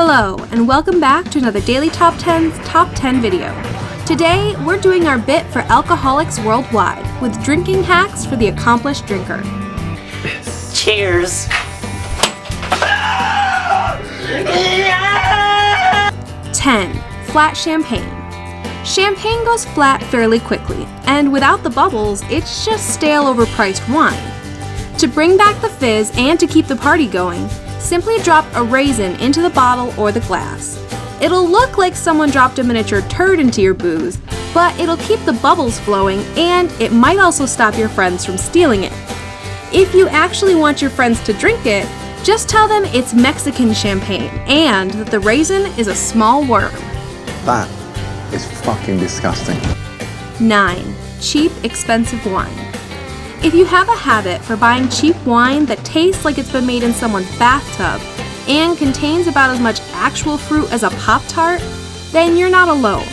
Hello, and welcome back to another Daily Top 10's Top 10 video. Today, we're doing our bit for alcoholics worldwide with drinking hacks for the accomplished drinker. Cheers! 10. Flat champagne. Champagne goes flat fairly quickly, and without the bubbles, it's just stale overpriced wine. To bring back the fizz and to keep the party going, simply drop a raisin into the bottle or the glass. It'll look like someone dropped a miniature turd into your booze, but it'll keep the bubbles flowing and it might also stop your friends from stealing it. If you actually want your friends to drink it, just tell them it's Mexican champagne and that the raisin is a small worm. That is fucking disgusting. 9. Cheap, expensive wine. If you have a habit for buying cheap wine that tastes like it's been made in someone's bathtub and contains about as much actual fruit as a Pop-Tart, then you're not alone.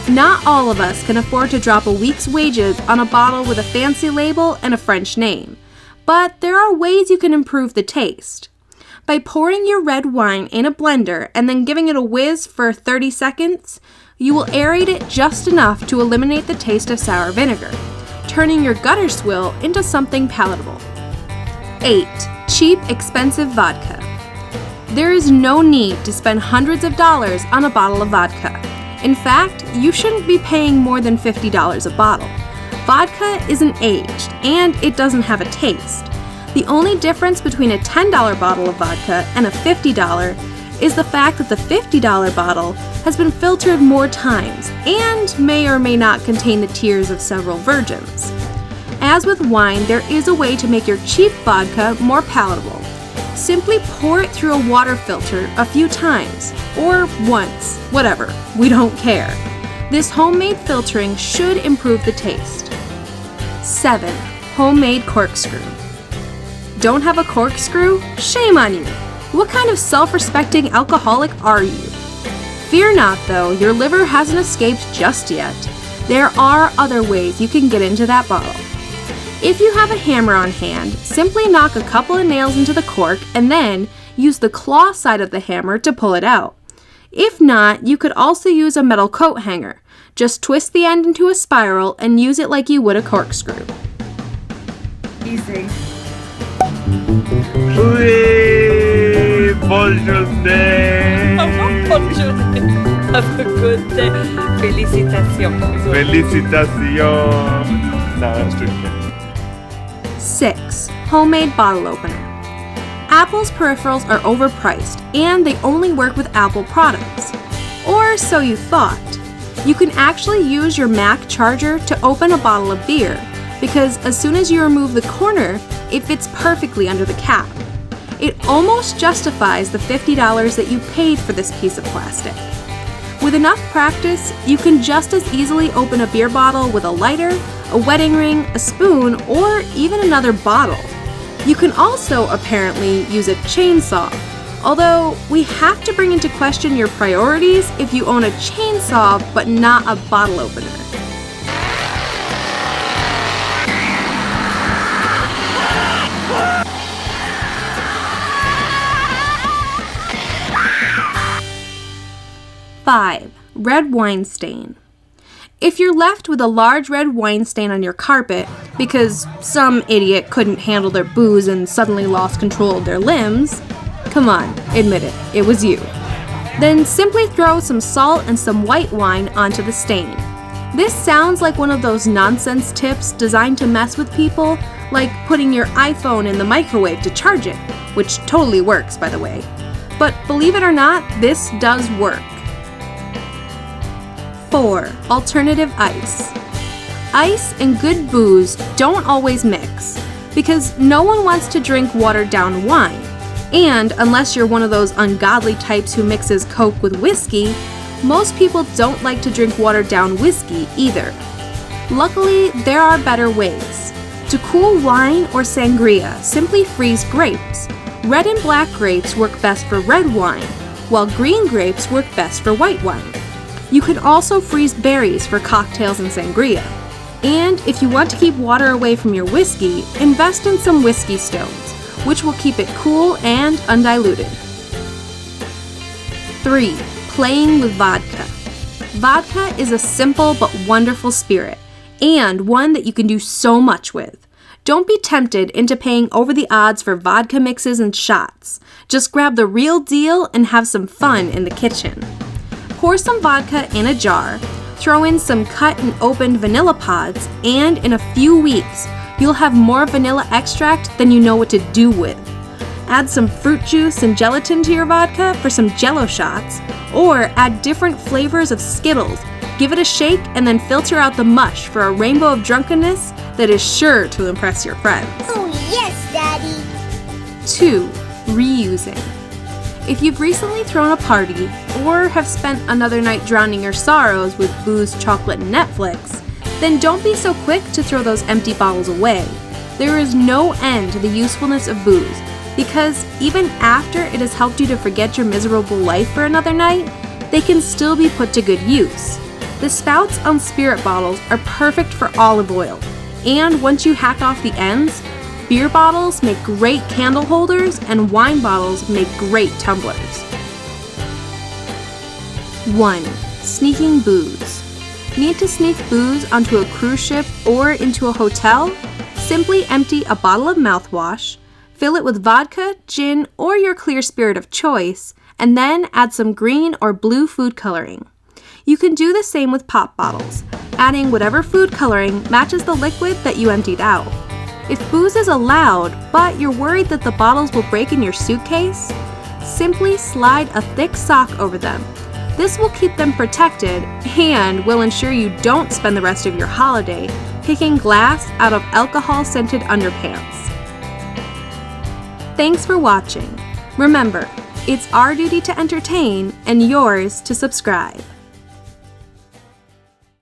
Not all of us can afford to drop a week's wages on a bottle with a fancy label and a French name, but there are ways you can improve the taste. By pouring your red wine in a blender and then giving it a whiz for 30 seconds, you will aerate it just enough to eliminate the taste of sour vinegar, turning your gutter swill into something palatable. 8. Cheap, expensive vodka. There is no need to spend hundreds of dollars on a bottle of vodka. In fact, you shouldn't be paying more than $50 a bottle. Vodka isn't aged, and it doesn't have a taste. The only difference between a $10 bottle of vodka and a $50 is the fact that the $50 bottle has been filtered more times and may or may not contain the tears of several virgins. As with wine, there is a way to make your cheap vodka more palatable. Simply pour it through a water filter a few times, or once, whatever, we don't care. This homemade filtering should improve the taste. 7. Homemade corkscrew. Don't have a corkscrew? Shame on you! What kind of self-respecting alcoholic are you? Fear not though, your liver hasn't escaped just yet. There are other ways you can get into that bottle. If you have a hammer on hand, simply knock a couple of nails into the cork and then use the claw side of the hammer to pull it out. If not, you could also use a metal coat hanger. Just twist the end into a spiral and use it like you would a corkscrew. Easy. Oui, bonjour day. Bonjour. Have a good day. Félicitations. Félicitations. Now that's drinking. 6. Homemade bottle opener. Apple's peripherals are overpriced and they only work with Apple products. Or so you thought. You can actually use your Mac charger to open a bottle of beer because as soon as you remove the corner, it fits perfectly under the cap. It almost justifies the $50 that you paid for this piece of plastic. With enough practice, you can just as easily open a beer bottle with a lighter, a wedding ring, a spoon, or even another bottle. You can also apparently use a chainsaw, although we have to bring into question your priorities if you own a chainsaw but not a bottle opener. Five. Red wine stain. If you're left with a large red wine stain on your carpet because some idiot couldn't handle their booze and suddenly lost control of their limbs, come on, admit it, it was you. Then simply throw some salt and some white wine onto the stain. This sounds like one of those nonsense tips designed to mess with people, like putting your iPhone in the microwave to charge it, which totally works, by the way. But believe it or not, this does work. 4. Alternative ice. Ice and good booze don't always mix, because no one wants to drink watered down wine, and unless you're one of those ungodly types who mixes Coke with whiskey, most people don't like to drink watered down whiskey either. Luckily, there are better ways. To cool wine or sangria, simply freeze grapes. Red and black grapes work best for red wine, while green grapes work best for white wine. You can also freeze berries for cocktails and sangria. And if you want to keep water away from your whiskey, invest in some whiskey stones, which will keep it cool and undiluted. 3. Playing with vodka. Vodka is a simple but wonderful spirit, and one that you can do so much with. Don't be tempted into paying over the odds for vodka mixes and shots. Just grab the real deal and have some fun in the kitchen. Pour some vodka in a jar, throw in some cut and opened vanilla pods, and in a few weeks, you'll have more vanilla extract than you know what to do with. Add some fruit juice and gelatin to your vodka for some Jell-O shots, or add different flavors of Skittles. Give it a shake and then filter out the mush for a rainbow of drunkenness that is sure to impress your friends. Oh yes, Daddy! 2. Reusing. If you've recently thrown a party or have spent another night drowning your sorrows with booze, chocolate, and Netflix, then don't be so quick to throw those empty bottles away. There is no end to the usefulness of booze, because even after it has helped you to forget your miserable life for another night, they can still be put to good use. The spouts on spirit bottles are perfect for olive oil, and once you hack off the ends, beer bottles make great candle holders and wine bottles make great tumblers. 1. Sneaking booze. Need to sneak booze onto a cruise ship or into a hotel? Simply empty a bottle of mouthwash, fill it with vodka, gin, or your clear spirit of choice, and then add some green or blue food coloring. You can do the same with pop bottles, adding whatever food coloring matches the liquid that you emptied out. If booze is allowed, but you're worried that the bottles will break in your suitcase, simply slide a thick sock over them. This will keep them protected and will ensure you don't spend the rest of your holiday picking glass out of alcohol-scented underpants. Thanks for watching. Remember, it's our duty to entertain and yours to subscribe.